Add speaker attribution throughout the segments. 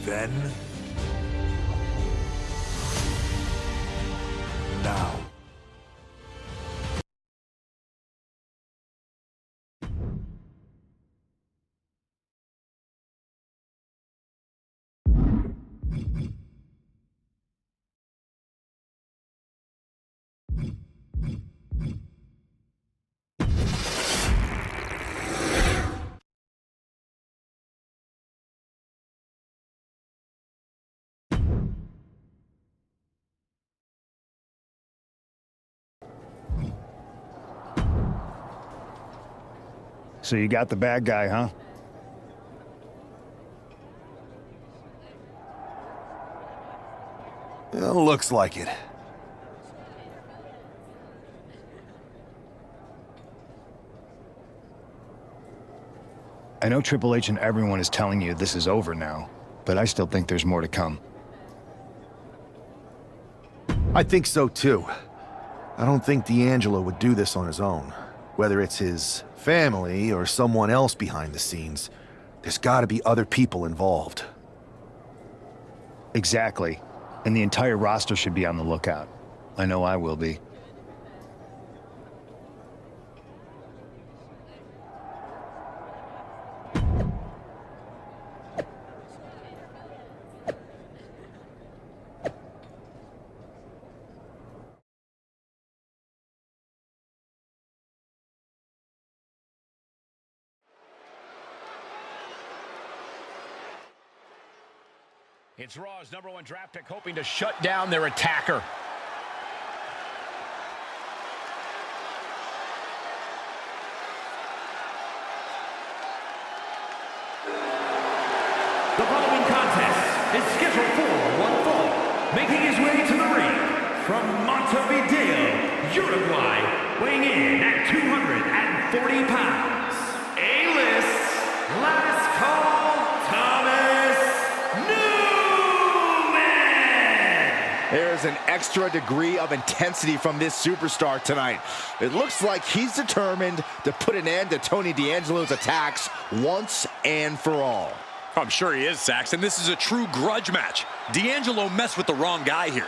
Speaker 1: Then... now.
Speaker 2: So you got the bad guy, huh?
Speaker 1: Well, looks like it.
Speaker 2: I know Triple H and everyone is telling you this is over now, but I still think there's more to come.
Speaker 3: I think so too. I don't think D'Angelo would do this on his own. Whether it's his family or someone else behind the scenes, there's gotta be other people involved.
Speaker 2: Exactly. And the entire roster should be on the lookout. I know I will be.
Speaker 4: It's Raw's #1 draft pick hoping to shut down their attacker.
Speaker 5: The following contest is scheduled for one fall. Making his way to the ring from Montevideo, Uruguay, weighing in at 240 pounds. A-list, last call.
Speaker 6: There's an extra degree of intensity from this superstar tonight. It looks like he's determined to put an end to Tony D'Angelo's attacks once and for all.
Speaker 7: I'm sure he is, Saxon. This is a true grudge match. D'Angelo messed with the wrong guy here.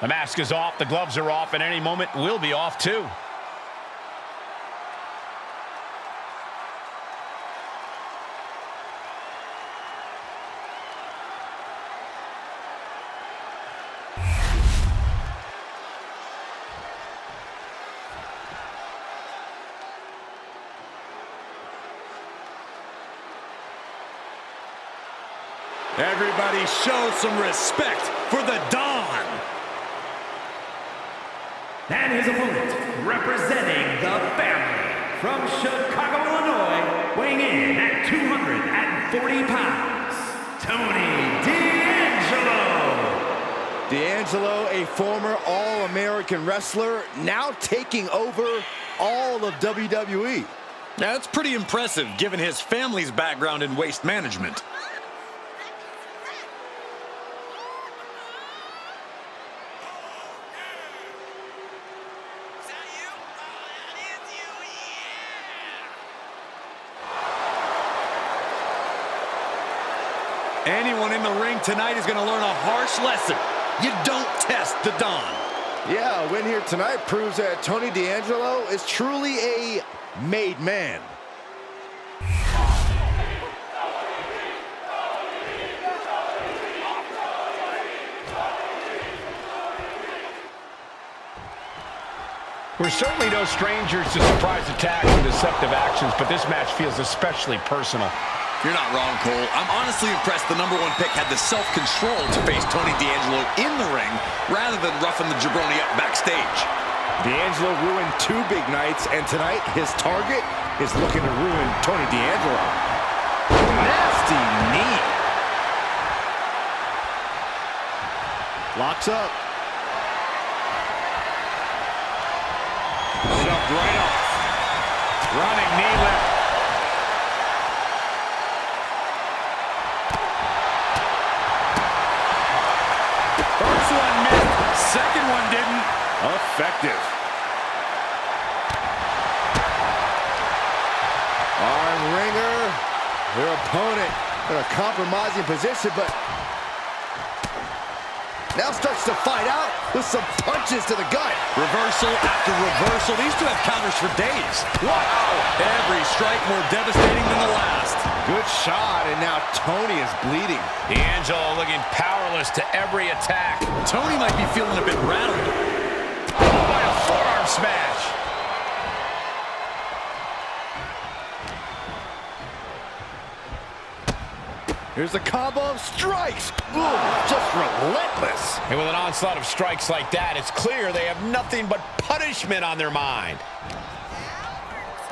Speaker 4: The mask is off, the gloves are off, and any moment will be off too.
Speaker 7: Everybody show some respect for the Don.
Speaker 5: And his opponent, representing the family from Chicago, Illinois, weighing in at 240 pounds, Tony D'Angelo.
Speaker 6: D'Angelo, a former All-American wrestler, now taking over all of WWE.
Speaker 7: That's pretty impressive, given his family's background in waste management. Anyone in the ring tonight is going to learn a harsh lesson. You don't test the Don.
Speaker 6: Yeah, a win here tonight proves that Tony D'Angelo is truly a made man.
Speaker 4: We're certainly no strangers to surprise attacks and deceptive actions, but this match feels especially personal.
Speaker 7: You're not wrong, Cole. I'm honestly impressed the #1 pick had the self-control to face Tony D'Angelo in the ring rather than roughing the jabroni up backstage.
Speaker 6: D'Angelo ruined 2 big nights, and tonight his target is looking to ruin Tony D'Angelo. Nasty knee. Locks up.
Speaker 4: Shoved right off. Running knee lift. First one missed. Second one didn't.
Speaker 6: Effective. Their opponent in a compromising position, but now starts to fight out with some punches to the gut.
Speaker 7: Reversal after reversal. These two have counters for days. Wow! Every strike more devastating than the last.
Speaker 6: Good shot, and now Tony is bleeding.
Speaker 4: D'Angelo looking powerless to every attack.
Speaker 7: Tony might be feeling a bit rattled.
Speaker 4: Oh, by a forearm smash.
Speaker 6: Here's a combo of strikes. Ooh, just relentless.
Speaker 4: And with an onslaught of strikes like that, it's clear they have nothing but punishment on their mind.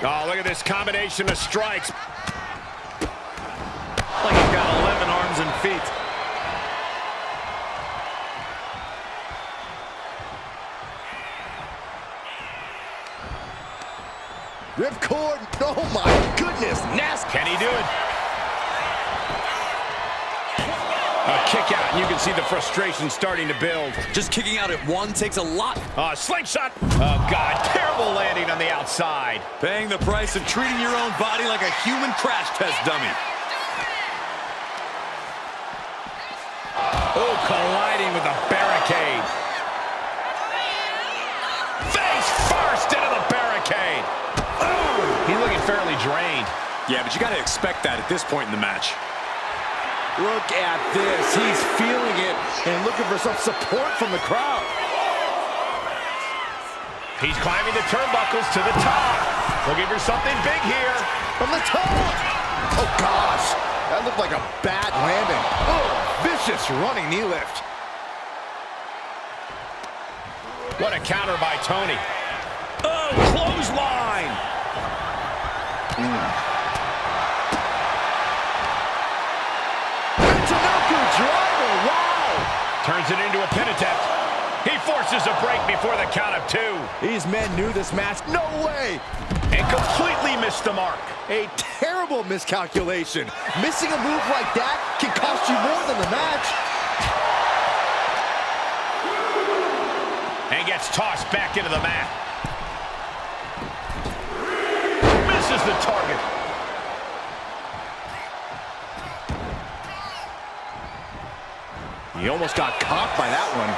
Speaker 4: Oh, look at this combination of strikes.
Speaker 7: Like he's got 11 arms and feet.
Speaker 6: Ripcord. Oh, my goodness. Nasty.
Speaker 4: Can he do it? A kick out, and you can see the frustration starting to build.
Speaker 7: Just kicking out at one takes a lot.
Speaker 4: Slingshot. Oh, God, terrible landing on the outside.
Speaker 7: Paying the price of treating your own body like a human crash test dummy.
Speaker 4: Oh, colliding with the barricade. Face first into the barricade. Oh, he's looking fairly drained.
Speaker 7: Yeah, but you got to expect that at this point in the match.
Speaker 6: Look at this. He's feeling it and looking for some support from the crowd.
Speaker 4: He's climbing the turnbuckles to the top. Looking for something big here.
Speaker 6: From the top. Oh, gosh. That looked like a bad landing. Oh, vicious running knee lift.
Speaker 4: What a counter by Tony. Oh, clothesline.
Speaker 6: Driver, wow!
Speaker 4: Turns it into a pin attempt. He forces a break before the count of two.
Speaker 6: These men knew this match. No way!
Speaker 4: And completely missed the mark.
Speaker 6: A terrible miscalculation. Missing a move like that can cost you more than the match.
Speaker 4: And gets tossed back into the mat. Misses the target.
Speaker 6: He almost got caught by that one.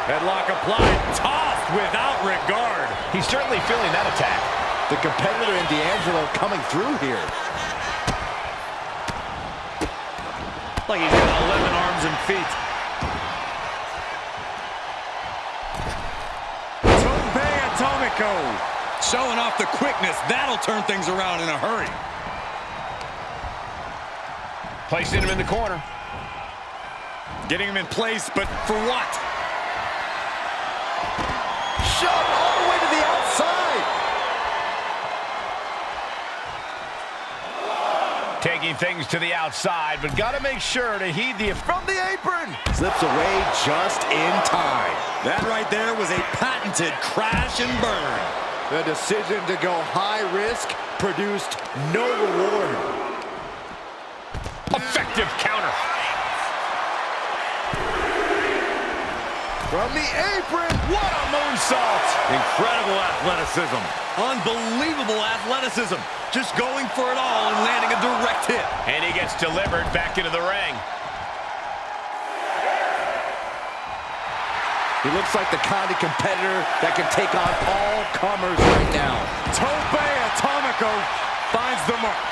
Speaker 4: Headlock applied, tossed without regard. He's certainly feeling that attack.
Speaker 6: The competitor in D'Angelo coming through here.
Speaker 7: Like he's got 11 arms and feet.
Speaker 6: Tope Atomico.
Speaker 7: Showing off the quickness. That'll turn things around in a hurry.
Speaker 4: Placing him in the corner.
Speaker 7: Getting him in place, but for what?
Speaker 6: Shove all the way to the outside.
Speaker 4: Taking things to the outside, but got to make sure to heed the... From the apron!
Speaker 6: Slips away just in time.
Speaker 7: That right there was a patented crash and burn.
Speaker 6: The decision to go high risk produced no reward.
Speaker 4: Effective counter.
Speaker 6: From the apron,
Speaker 4: What a moonsault!
Speaker 7: Incredible athleticism. Unbelievable athleticism. Just going for it all and landing a direct hit.
Speaker 4: And he gets delivered back into the ring.
Speaker 6: he looks like the kind of competitor that can take on all comers right now.
Speaker 7: Tope Atomico finds the mark.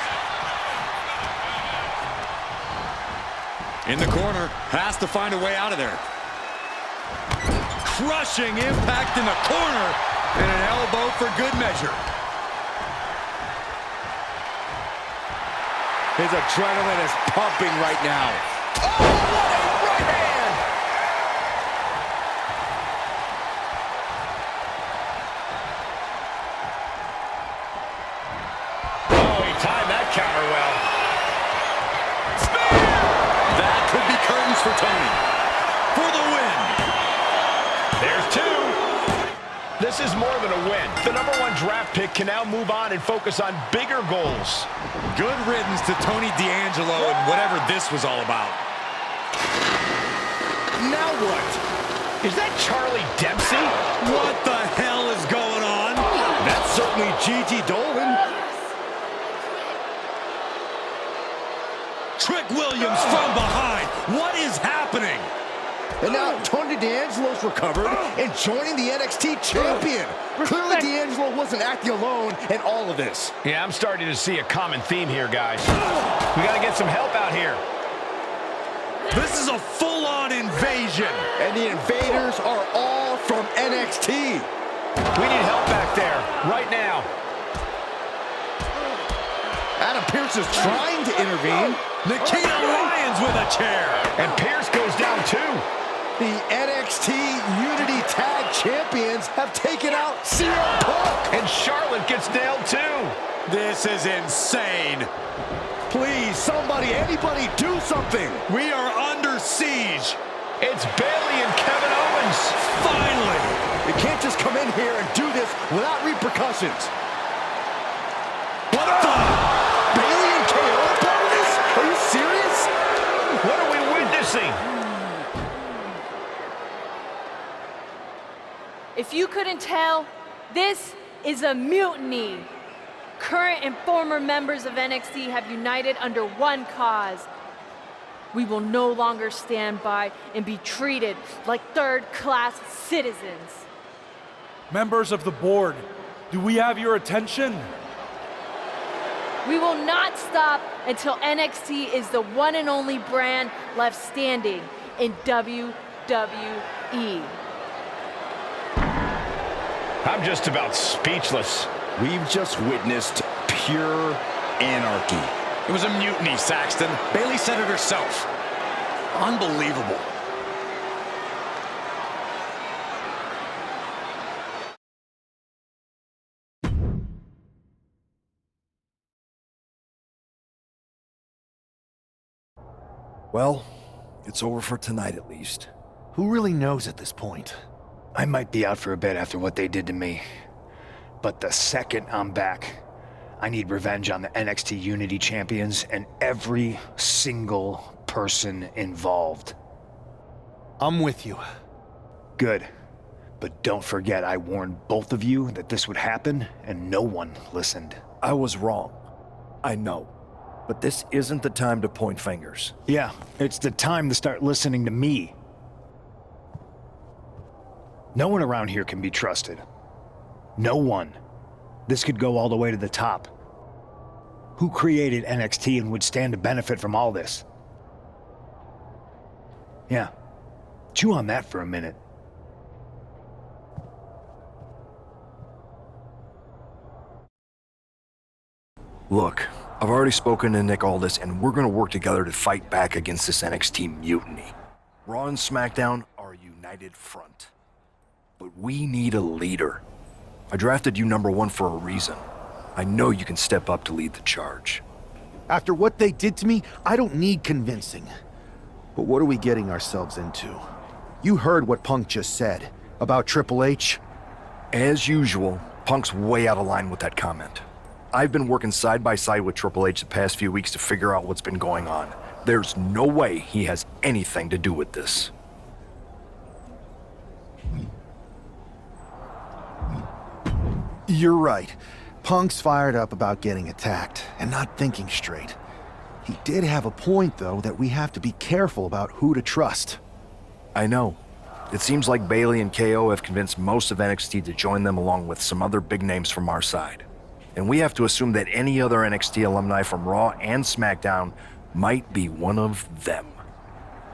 Speaker 7: In the corner, has to find a way out of there. Crushing impact in the corner, and an elbow for good measure.
Speaker 6: His adrenaline is pumping right now. Oh, what a right hand!
Speaker 4: Oh, he timed that counter well.
Speaker 7: That could be curtains for Tony. For the win.
Speaker 4: There's two. This is more than a win. The #1 draft pick can now move on and focus on bigger goals.
Speaker 7: Good riddance to Tony D'Angelo and whatever this was all about.
Speaker 6: Now what?
Speaker 4: Is that Charlie Dempsey?
Speaker 7: What the hell is going on?
Speaker 6: That's certainly Gigi Dolan.
Speaker 7: Trick Williams from behind. What is happening?
Speaker 6: And now Tony D'Angelo's recovered and joining the NXT champion. Clearly D'Angelo wasn't acting alone in all of this.
Speaker 4: Yeah, I'm starting to see a common theme here, guys. We got to get some help out here.
Speaker 7: This is a full-on invasion.
Speaker 6: And the invaders are all from NXT.
Speaker 4: We need help back there, right now.
Speaker 6: Adam Pearce is trying to intervene.
Speaker 7: Nikita Lyons with a chair.
Speaker 4: And Pierce goes down too.
Speaker 6: The NXT Unity Tag Champions have taken out CM Punk.
Speaker 4: And Charlotte gets nailed too.
Speaker 7: This is insane.
Speaker 6: Please, somebody, anybody, do something.
Speaker 7: We are under siege.
Speaker 4: It's Bayley and Kevin Owens.
Speaker 7: Finally.
Speaker 6: You can't just come in here and do this without repercussions.
Speaker 7: What the?
Speaker 6: Bayley and KO are part of this? Are you serious?
Speaker 4: What are we witnessing?
Speaker 8: If you couldn't tell, this is a mutiny. Current and former members of NXT have united under one cause. We will no longer stand by and be treated like third-class citizens.
Speaker 9: Members of the board, do we have your attention?
Speaker 8: We will not stop until NXT is the one and only brand left standing in WWE.
Speaker 4: I'm just about speechless.
Speaker 6: We've just witnessed pure anarchy.
Speaker 7: It was a mutiny, Saxton. Bayley said it herself. Unbelievable.
Speaker 1: Well, it's over for tonight at least.
Speaker 3: Who really knows at this point?
Speaker 2: I might be out for a bit after what they did to me. But the second I'm back, I need revenge on the NXT Unity Champions and every single person involved.
Speaker 3: I'm with you.
Speaker 2: Good. But don't forget I warned both of you that this would happen, and no one listened.
Speaker 1: I was wrong. I know. But this isn't the time to point fingers.
Speaker 2: Yeah, it's the time to start listening to me. No one around here can be trusted. No one. This could go all the way to the top. Who created NXT and would stand to benefit from all this? Yeah. Chew on that for a minute.
Speaker 1: Look, I've already spoken to Nick Aldis, and we're gonna work together to fight back against this NXT mutiny. Raw and SmackDown are a united front. But we need a leader. I drafted you #1 for a reason. I know you can step up to lead the charge.
Speaker 3: After what they did to me, I don't need convincing. But what are we getting ourselves into? You heard what Punk just said about Triple H.
Speaker 1: As usual, Punk's way out of line with that comment. I've been working side by side with Triple H the past few weeks to figure out what's been going on. There's no way he has anything to do with this.
Speaker 3: You're right. Punk's fired up about getting attacked and not thinking straight. He did have a point, though, that we have to be careful about who to trust.
Speaker 1: I know. It seems like Bayley and KO have convinced most of NXT to join them along with some other big names from our side. And we have to assume that any other NXT alumni from Raw and SmackDown might be one of them.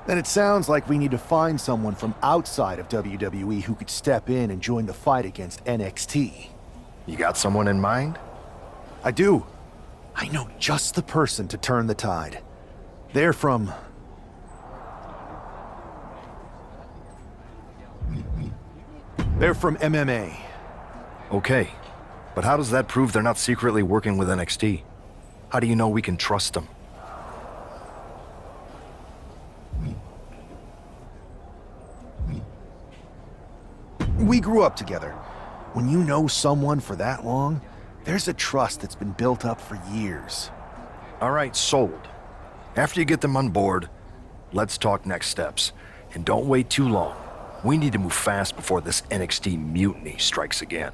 Speaker 3: Then it sounds like we need to find someone from outside of WWE who could step in and join the fight against NXT.
Speaker 1: You got someone in mind?
Speaker 3: I do. I know just the person to turn the tide. They're from... MMA.
Speaker 1: Okay, but how does that prove they're not secretly working with NXT? How do you know we can trust them?
Speaker 3: We grew up together. When you know someone for that long, there's a trust that's been built up for years.
Speaker 1: All right, sold. After you get them on board, let's talk next steps. And don't wait too long. We need to move fast before this NXT mutiny strikes again.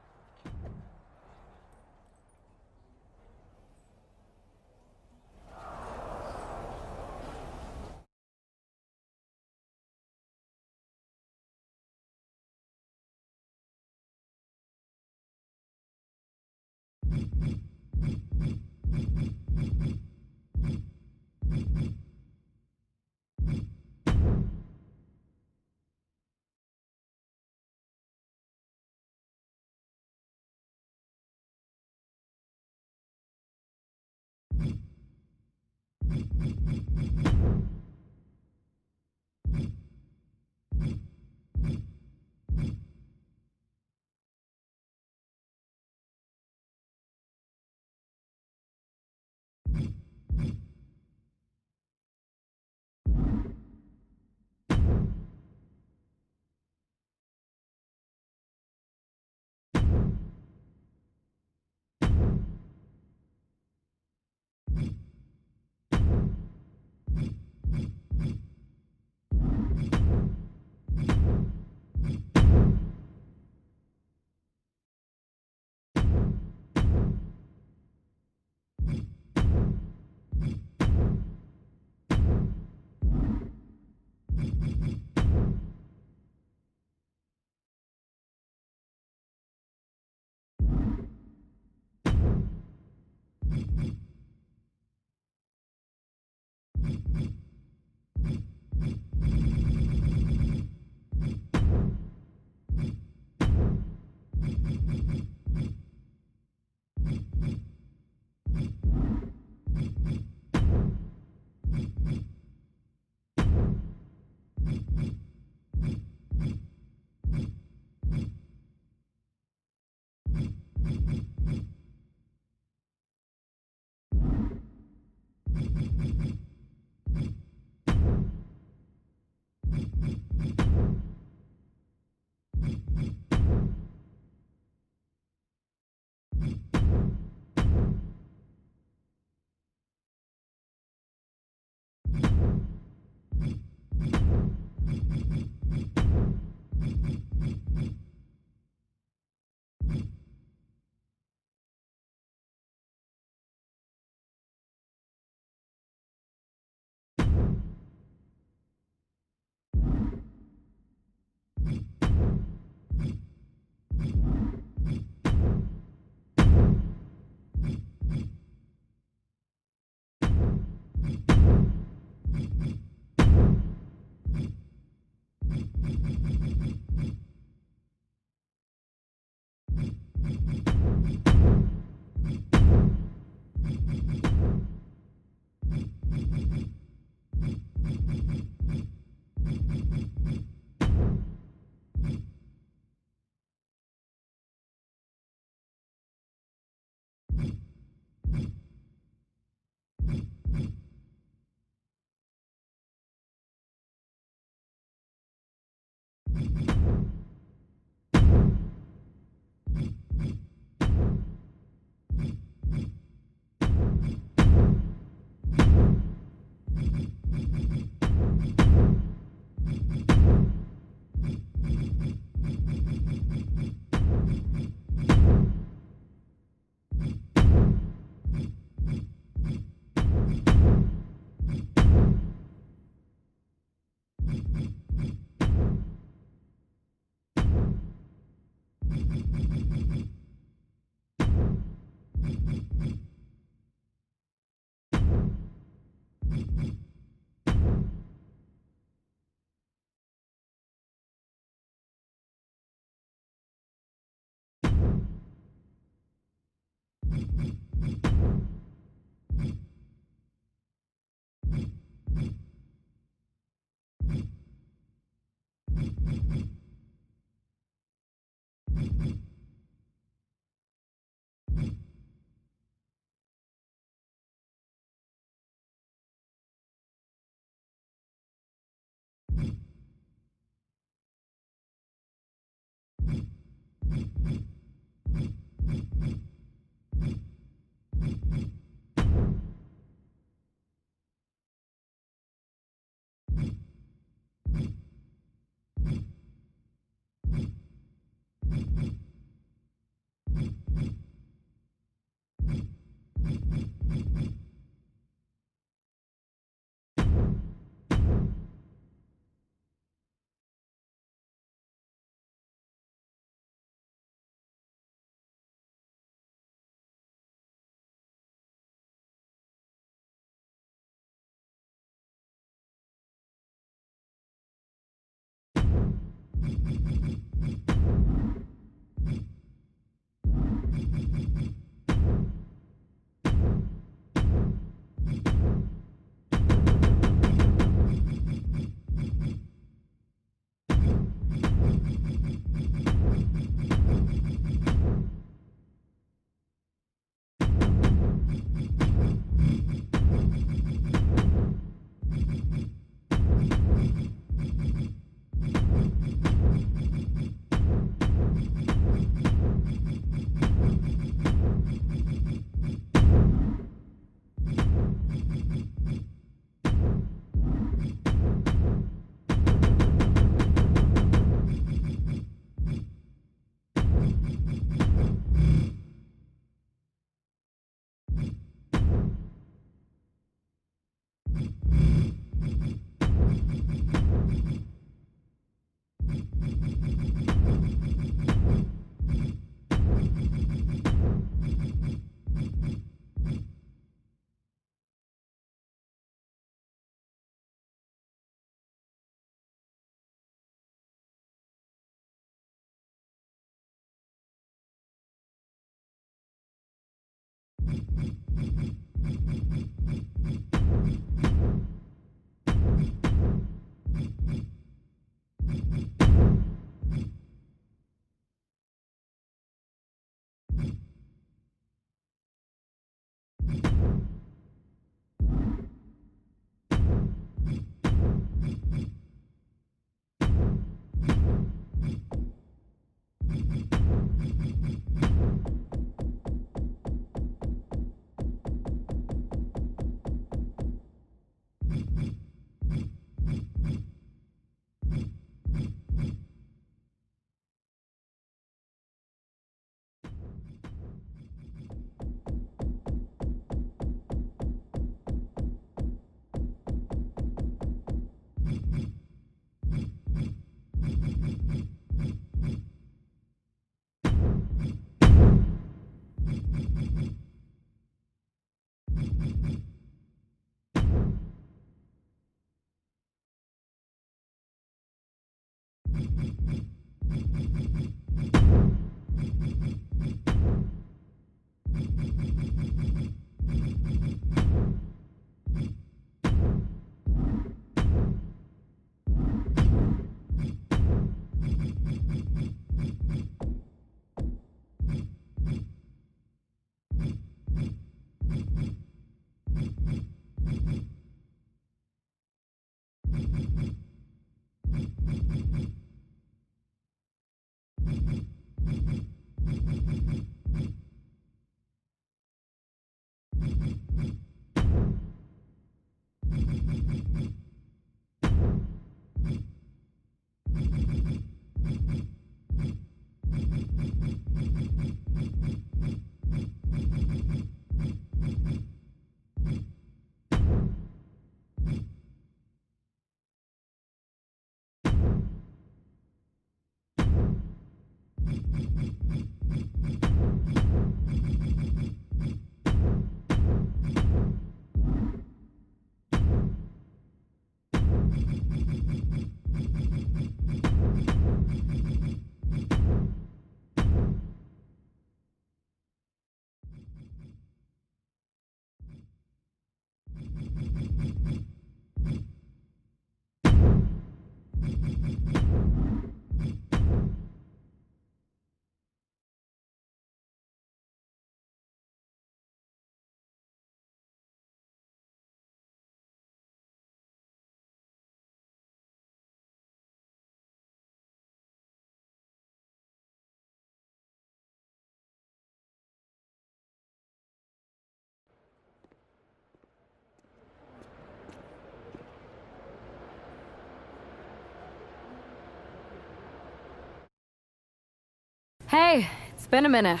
Speaker 10: Hey, it's been a minute.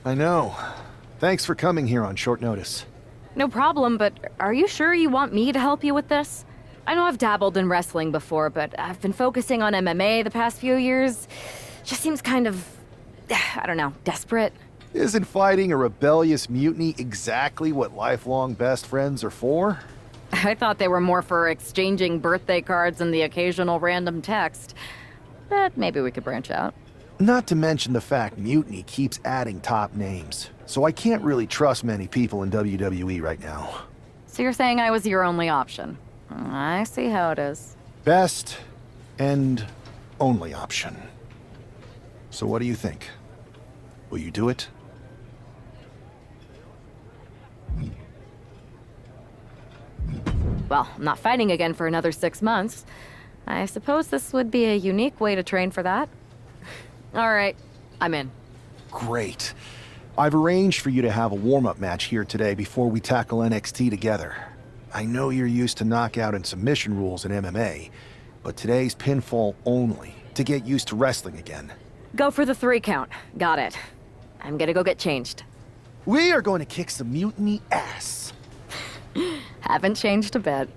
Speaker 3: I know. Thanks for coming here on short notice.
Speaker 10: No problem, but are you sure you want me to help you with this? I know I've dabbled in wrestling before, but I've been focusing on MMA the past few years. Just seems kind of, I don't know, desperate.
Speaker 3: Isn't fighting a rebellious mutiny exactly what lifelong best friends are for?
Speaker 10: I thought they were more for exchanging birthday cards and the occasional random text. but maybe we could branch out.
Speaker 3: Not to mention the fact Mutiny keeps adding top names, so I can't really trust many people in WWE right now.
Speaker 10: So you're saying I was your only option? I see how it is.
Speaker 3: Best and only option. So what do you think? Will you do it?
Speaker 10: Well, I'm not fighting again for another 6 months. I suppose this would be a unique way to train for that. All right, I'm in.
Speaker 3: Great. I've arranged for you to have a warm-up match here today before we tackle NXT together. I know you're used to knockout and submission rules in MMA, but today's pinfall only, to get used to wrestling again.
Speaker 10: Go for the 3 count. Got it. I'm gonna go get changed.
Speaker 3: We are going to kick some Mutiny ass.
Speaker 10: Haven't changed a bit.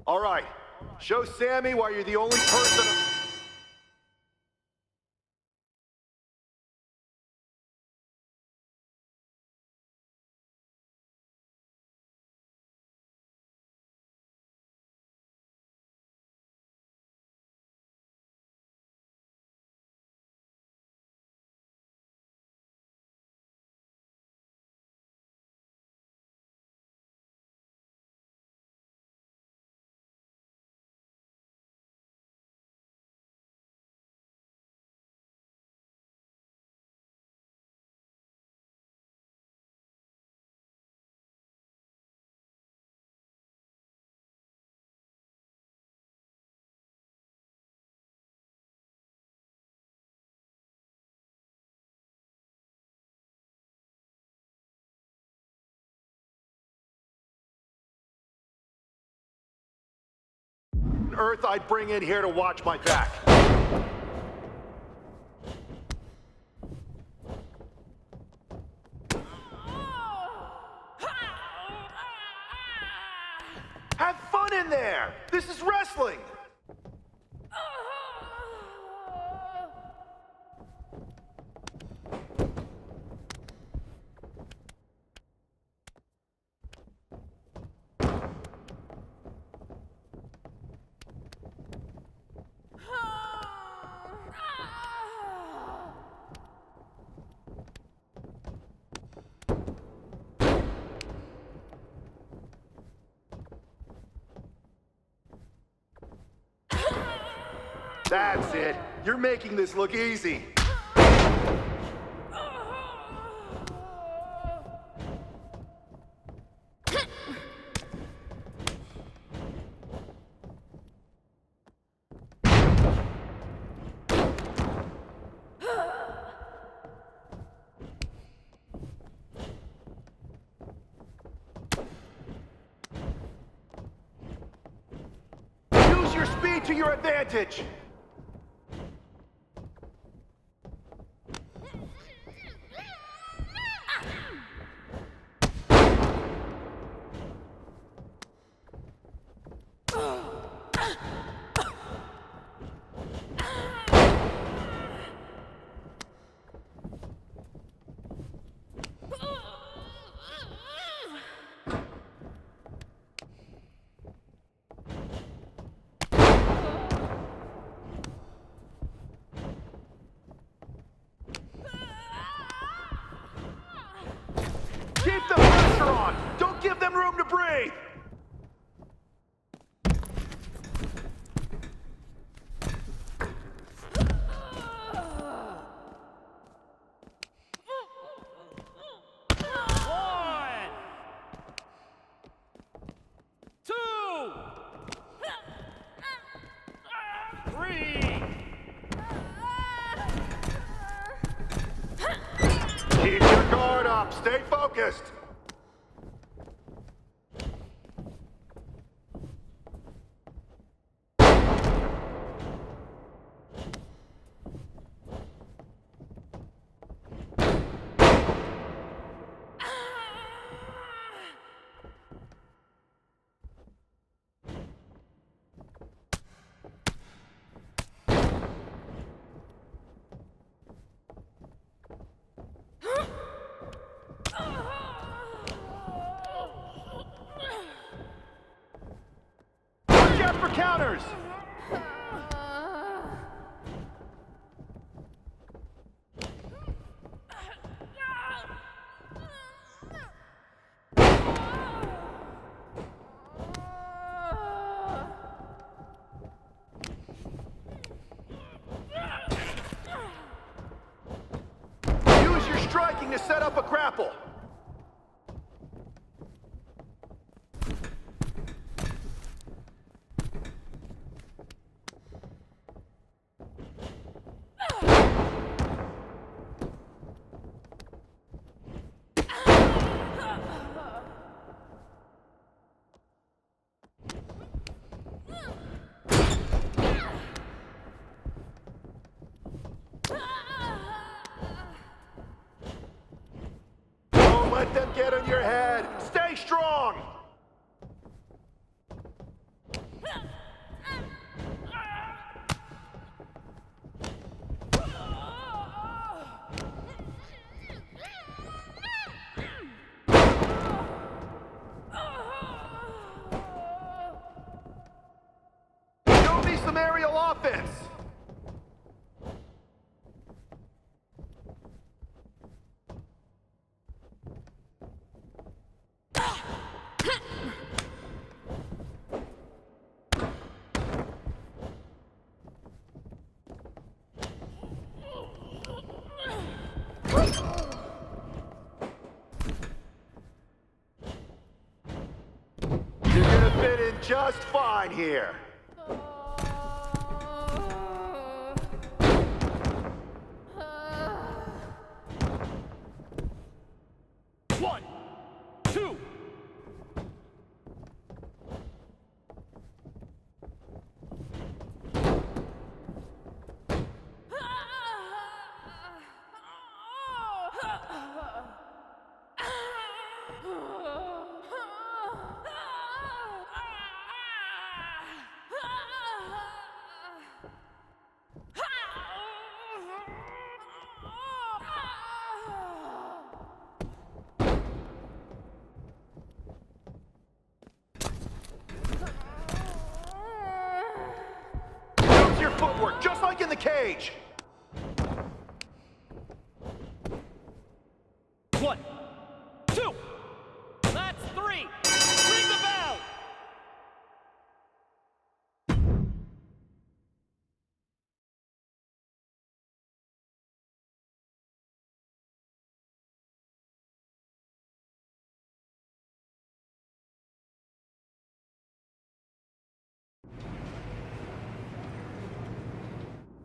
Speaker 11: All right, show Sammy why you're the only person. Earth I'd bring in here to watch my back. Have fun in there! This is wrestling! That's it. You're making this look easy. Use your speed to your advantage. Keep the pressure on! Don't give them room to breathe! Keep your guard up. Stay focused. Watch out for counters. Use your striking to set up a grapple. Don't let them get on your head. Stay strong. Show me some aerial offense. You're gonna fit in just fine here.
Speaker 5: One, two.
Speaker 11: Use your footwork, just like in the cage.
Speaker 5: One, two. That's three. Ring the bell.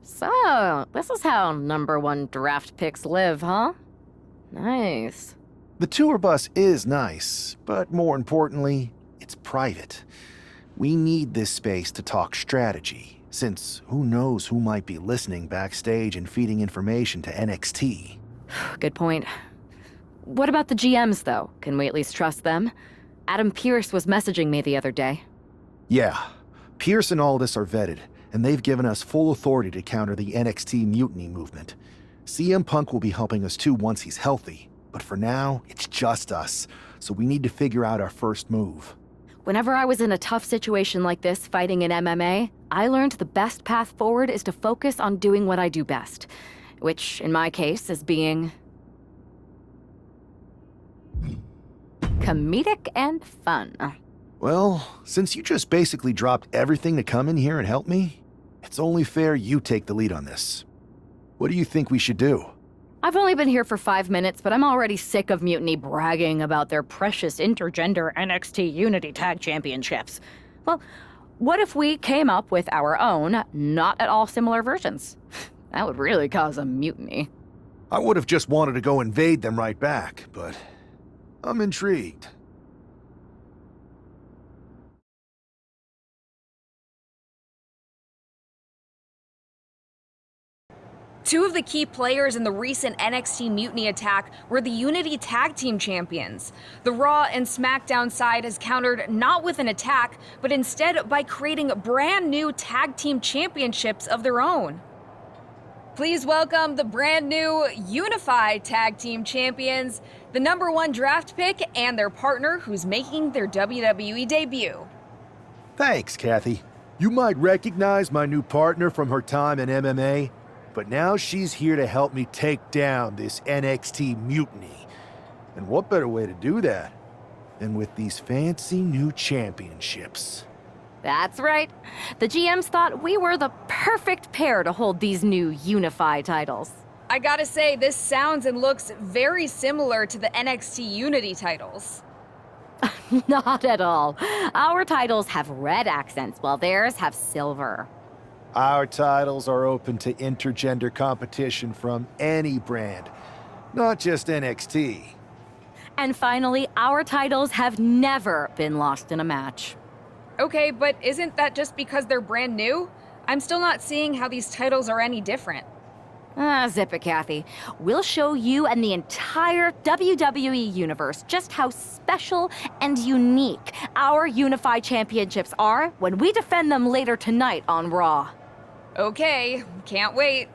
Speaker 10: So, this is how #1 draft picks live, huh? Nice.
Speaker 3: The tour bus is nice, but more importantly, it's private. We need this space to talk strategy, since who knows who might be listening backstage and feeding information to NXT.
Speaker 10: Good point. What about the GMs, though? Can we at least trust them? Adam Pearce was messaging me the other day.
Speaker 3: Yeah, Pierce and Aldis are vetted, and they've given us full authority to counter the NXT mutiny movement. CM Punk will be helping us too once he's healthy, but for now, it's just us, so we need to figure out our first move.
Speaker 10: Whenever I was in a tough situation like this fighting in MMA, I learned the best path forward is to focus on doing what I do best, which, in my case, is being comedic and fun.
Speaker 3: Well, since you just basically dropped everything to come in here and help me, it's only fair you take the lead on this. What do you think we should do?
Speaker 10: I've only been here for 5 minutes, but I'm already sick of Mutiny bragging about their precious intergender NXT Unity Tag Championships. Well, What if we came up with our own, not at all similar versions? That would really cause a mutiny.
Speaker 3: I would have just wanted to go invade them right back, but I'm intrigued.
Speaker 12: Two of the key players in the recent NXT Mutiny attack were the Unity Tag Team Champions. The Raw and SmackDown side has countered not with an attack, but instead by creating brand new Tag Team Championships of their own. Please welcome the brand new Unified Tag Team Champions, the #1 draft pick, and their partner who's making their WWE debut.
Speaker 3: Thanks, Kathy. You might recognize my new partner from her time in MMA, but now she's here to help me take down this NXT mutiny. And what better way to do that than with these fancy new championships?
Speaker 10: That's right. The GMs thought we were the perfect pair to hold these new unified titles.
Speaker 12: I gotta say, this sounds and looks very similar to the NXT Unity titles.
Speaker 10: Not at all. Our titles have red accents, while theirs have silver.
Speaker 3: Our titles are open to intergender competition from any brand, not just NXT.
Speaker 10: And finally, our titles have never been lost in a match.
Speaker 12: Okay, but isn't that just because they're brand new? I'm still not seeing how these titles are any different.
Speaker 10: Zip it, Kathy. We'll show you and the entire WWE universe just how special and unique our unified championships are when we defend them later tonight on Raw.
Speaker 12: Okay, can't wait.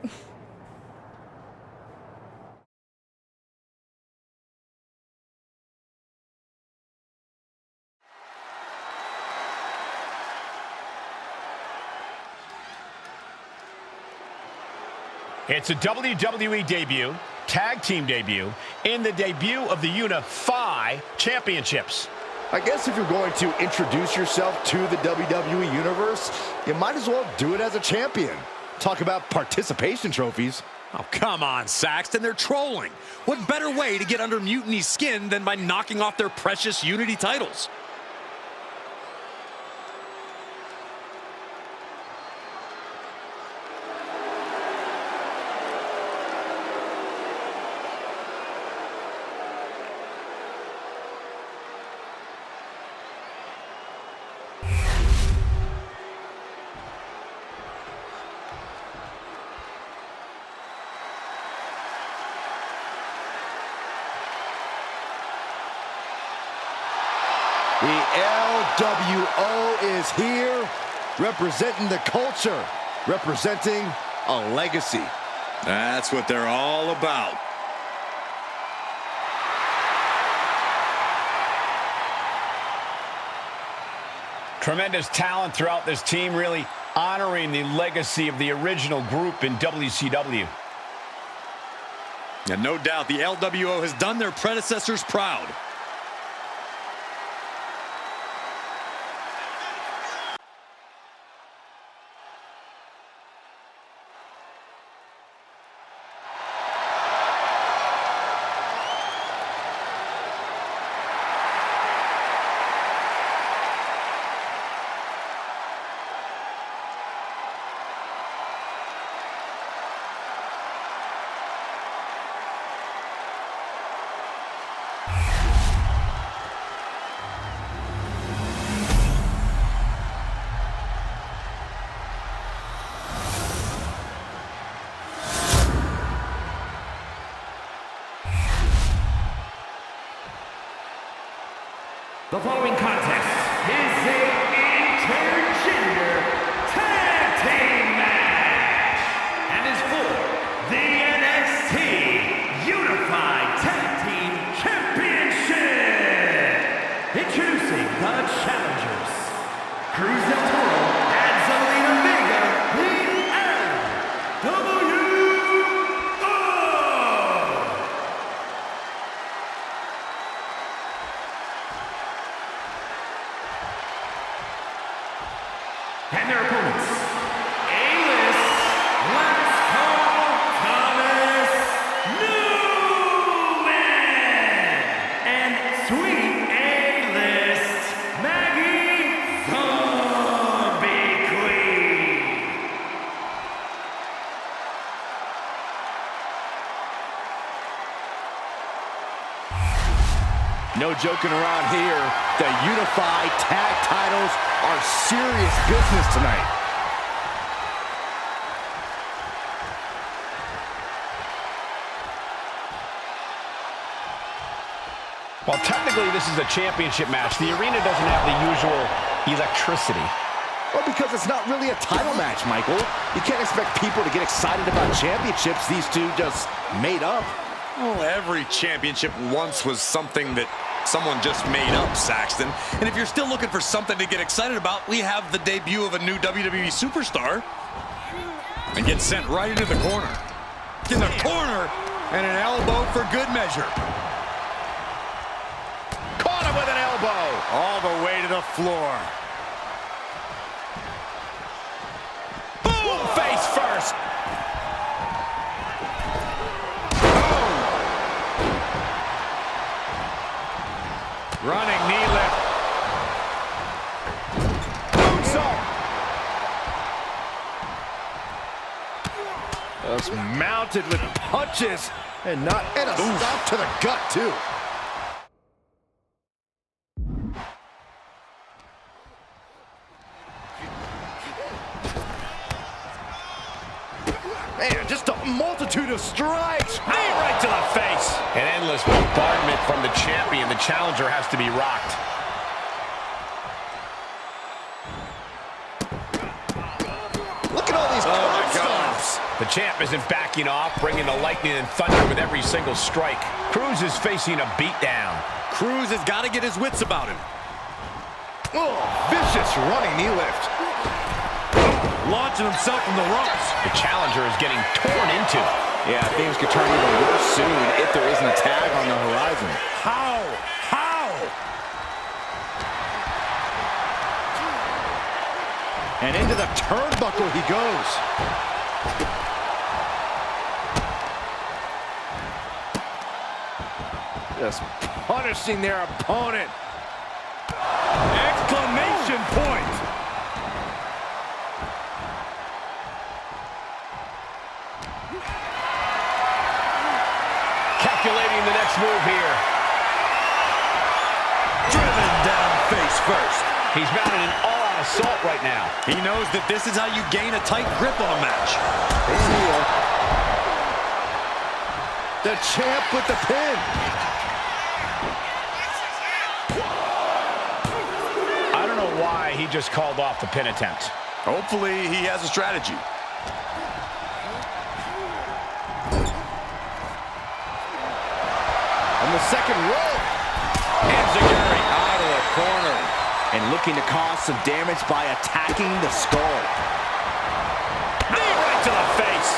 Speaker 4: It's a WWE debut, tag team debut, and the debut of the Unify Championships.
Speaker 6: I guess if you're going to introduce yourself to the WWE Universe, you might as well do it as a champion. Talk about participation trophies.
Speaker 7: Oh, come on, Saxton, they're trolling. What better way to get under Mutiny's skin than by knocking off their precious Unity titles?
Speaker 6: The LWO is here, representing the culture, representing a legacy.
Speaker 7: That's what they're all about.
Speaker 4: Tremendous talent throughout this team, really honoring the legacy of the original group in WCW.
Speaker 7: And no doubt the LWO has done their predecessors proud.
Speaker 5: The following contest is a intergender tag team match and is for the NXT Unified Tag Team Championship. Introducing the challengers, Cruz del Toro and Zelina Vega, the LWO.
Speaker 6: No joking around here. The unified tag titles are serious business tonight.
Speaker 4: Well, technically, this is a championship match. The arena doesn't have the usual electricity.
Speaker 6: Well, because it's not really a title match, Michael. You can't expect people to get excited about championships these two just made up.
Speaker 7: Well, every championship once was something that someone just made up, Saxton. And if you're still looking for something to get excited about, we have the debut of a new WWE superstar. And gets sent right into the corner. In the corner, and an elbow for good measure.
Speaker 4: Caught him with an elbow.
Speaker 6: All the way to the floor.
Speaker 4: Boom, face first.
Speaker 6: Running knee lift. Moonsault. Just mounted with punches and a stop to the gut too. Man, just a multitude of strikes.
Speaker 4: Knee right to the face. An endless bombardment from the champion. The challenger has to be rocked.
Speaker 6: Look at all these curb stomps.
Speaker 4: The champ isn't backing off, bringing the lightning and thunder with every single strike. Cruz is facing a beatdown.
Speaker 7: Cruz has got to get his wits about him.
Speaker 6: Oh, vicious running knee lift.
Speaker 7: Launching himself from the ropes.
Speaker 4: The challenger is getting torn into.
Speaker 6: Yeah, things could turn even worse soon if there isn't a tag on the horizon.
Speaker 7: How?
Speaker 6: And into the turnbuckle he goes. Just punishing their opponent.
Speaker 7: Exclamation point.
Speaker 4: Calculating the next move here.
Speaker 7: Driven down face first.
Speaker 4: He's mounted an all-out assault right now.
Speaker 7: He knows that this is how you gain a tight grip on a match.
Speaker 6: The champ with the pin.
Speaker 4: I don't know why he just called off the pin attempt.
Speaker 7: Hopefully he has a strategy.
Speaker 6: On the second rope. Enziguri out of the corner. And looking to cause some damage by attacking the skull.
Speaker 4: Knee right to the face.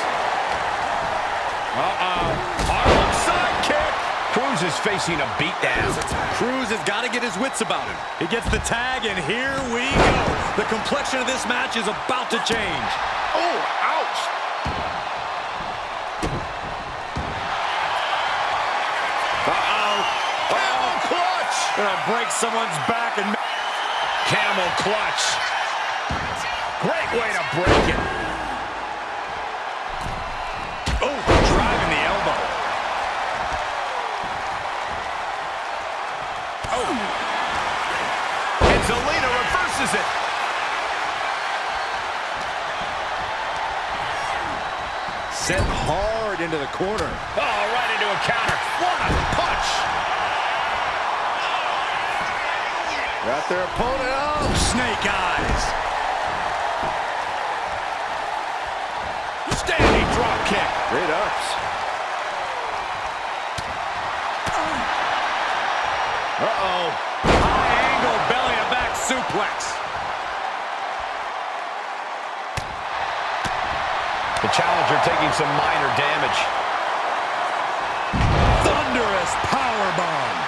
Speaker 7: Harlem sidekick.
Speaker 4: Cruz is facing a beatdown.
Speaker 7: Cruz has got to get his wits about him. He gets the tag, and here we go. The complexion of this match is about to change.
Speaker 6: Oh, ouch. Camel clutch.
Speaker 7: Gonna break someone's back and...
Speaker 4: Camel clutch. Great way to break it.
Speaker 7: Oh, driving the elbow.
Speaker 4: Oh. And Zelina reverses it.
Speaker 6: Sent hard into the corner.
Speaker 4: Oh, right into a counter. What a punch.
Speaker 6: Got their opponent up.
Speaker 7: Snake eyes.
Speaker 4: Standing drop kick.
Speaker 6: Great ups.
Speaker 7: Uh-oh. High angle belly to back suplex.
Speaker 4: The challenger taking some minor damage.
Speaker 7: Thunderous powerbomb.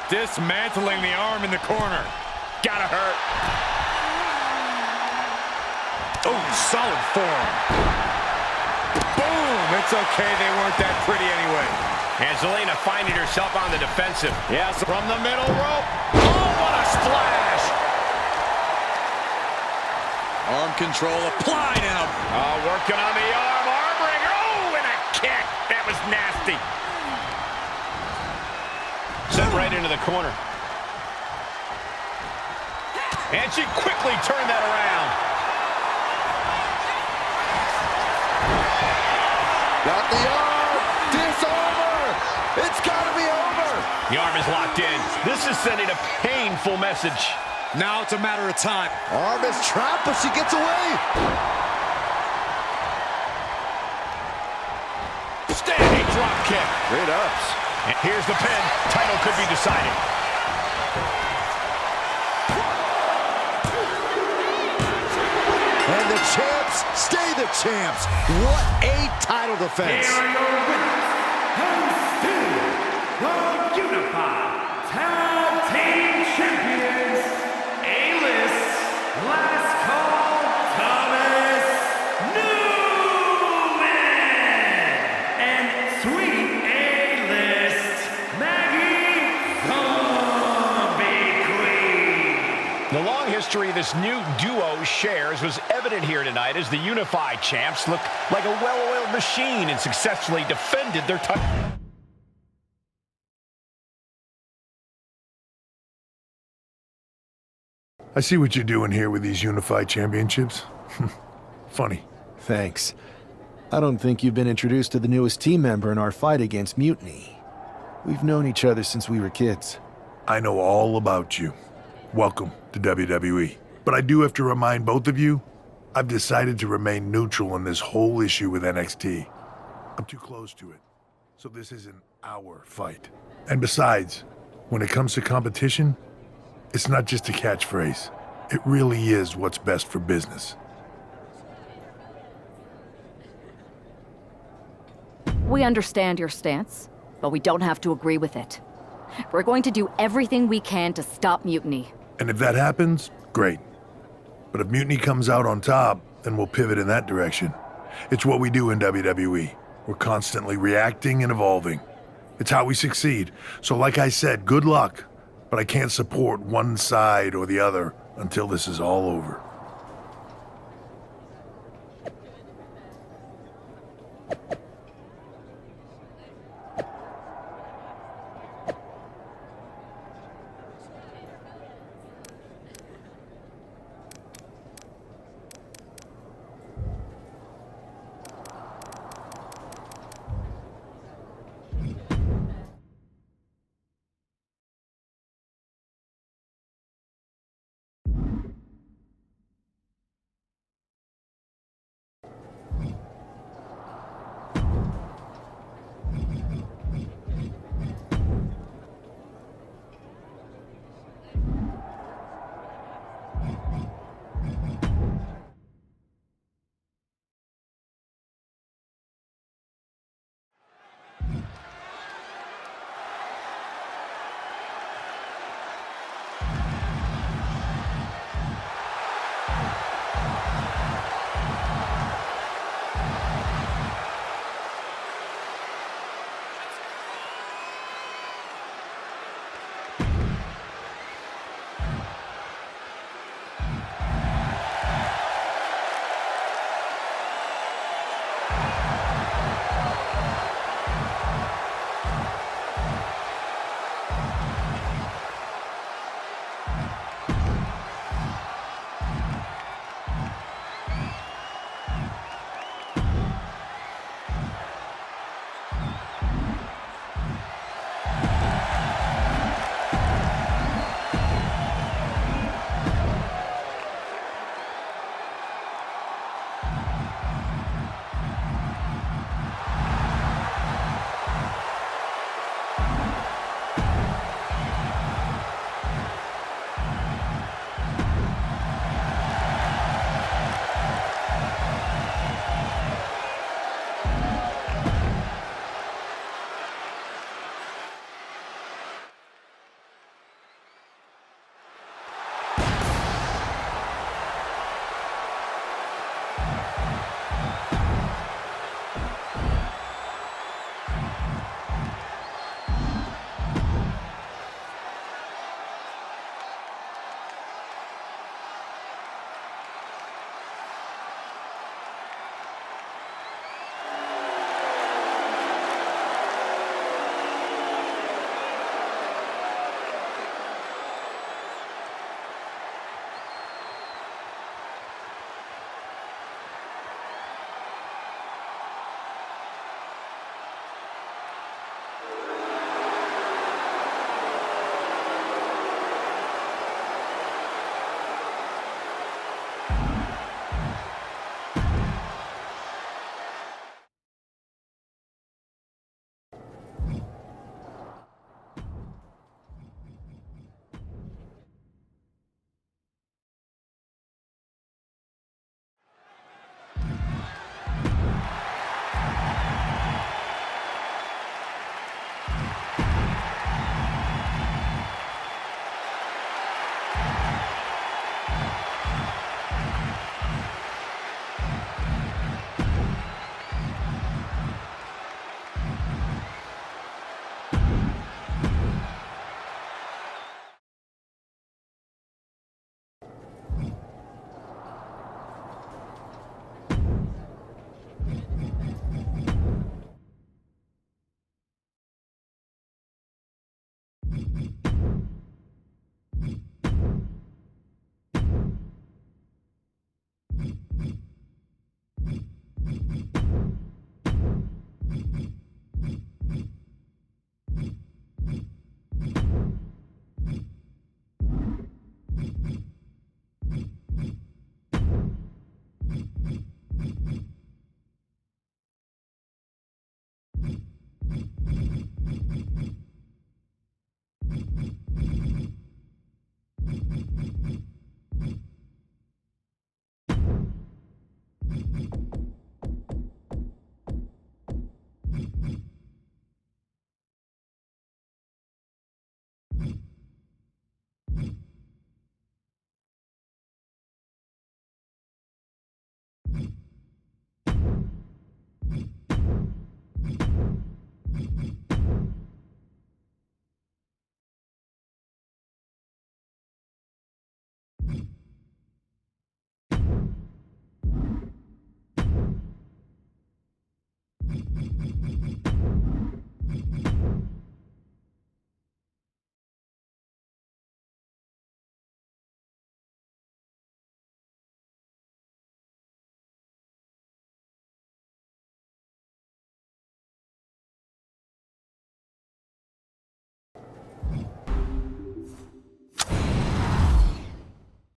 Speaker 7: Dismantling the arm in the corner. Gotta hurt. Oh, solid form. Boom! It's okay, they weren't that pretty anyway.
Speaker 4: Angelina finding herself on the defensive.
Speaker 7: Yes, from the middle rope. Oh, what a splash! Arm control applied in a...
Speaker 4: Working on the arm. Arm wringer. Oh, 360. Sent right into the corner. And she quickly turned that around.
Speaker 6: Got the arm. Disarmer. It's got to be over.
Speaker 4: The arm is locked in. This is sending a painful message.
Speaker 7: Now it's a matter of time.
Speaker 6: Arm is trapped, but she gets away.
Speaker 4: Standing drop kick.
Speaker 6: Great ups.
Speaker 4: And here's the pin. Title could be decided.
Speaker 6: And the champs stay the champs. What a title defense.
Speaker 5: Here are your winners, and still the Unified Tag Team Champions, A-List, Last Call, Thomas Newman, and Sweet A-List, Maggie Zombie Queen.
Speaker 4: The long history this new duo shares was evident here tonight as the Unified Champs looked like a well-oiled machine and successfully defended their title.
Speaker 13: I see what you're doing here with these Unified Championships. Funny.
Speaker 3: Thanks. I don't think you've been introduced to the newest team member in our fight against Mutiny. We've known each other since we were kids.
Speaker 13: I know all about you. Welcome to WWE. But I do have to remind both of you, I've decided to remain neutral in this whole issue with NXT. I'm too close to it. So this isn't our fight. And besides, when it comes to competition, it's not just a catchphrase. It really is what's best for business.
Speaker 10: We understand your stance, but we don't have to agree with it. We're going to do everything we can to stop Mutiny.
Speaker 13: And if that happens, great. But if Mutiny comes out on top, then we'll pivot in that direction. It's what we do in WWE. We're constantly reacting and evolving. It's how we succeed. So like I said, good luck. But I can't support one side or the other until this is all over.